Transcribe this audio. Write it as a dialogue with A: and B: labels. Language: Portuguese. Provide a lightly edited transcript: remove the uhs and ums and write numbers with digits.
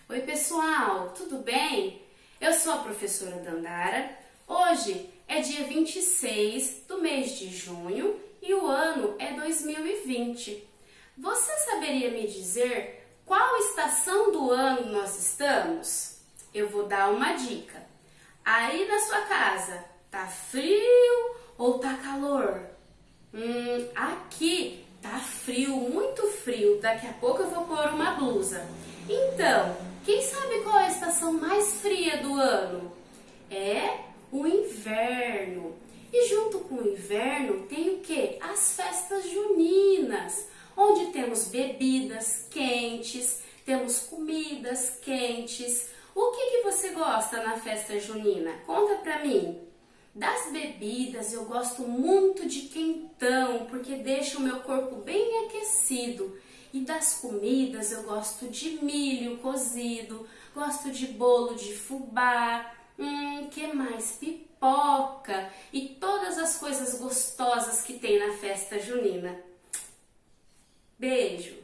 A: Oi pessoal, tudo bem? Eu sou a professora Dandara. Hoje é dia 26 do mês de junho e o ano é 2020. Você saberia me dizer qual estação do ano nós estamos? Eu vou dar uma dica. Aí na sua casa, tá frio ou tá calor? Aqui tá frio, muito frio. Daqui a pouco eu vou pôr uma blusa. Então, quem sabe qual é a estação mais fria do ano? É o inverno. E junto com o inverno tem o quê? As festas juninas, onde temos bebidas quentes, temos comidas quentes. O que você gosta na festa junina? Conta pra mim. Das bebidas eu gosto muito de quentão, porque deixa o meu corpo bem aquecido. E das comidas eu gosto de milho cozido, gosto de bolo de fubá, que mais? Pipoca e todas as coisas gostosas que tem na festa junina. Beijo!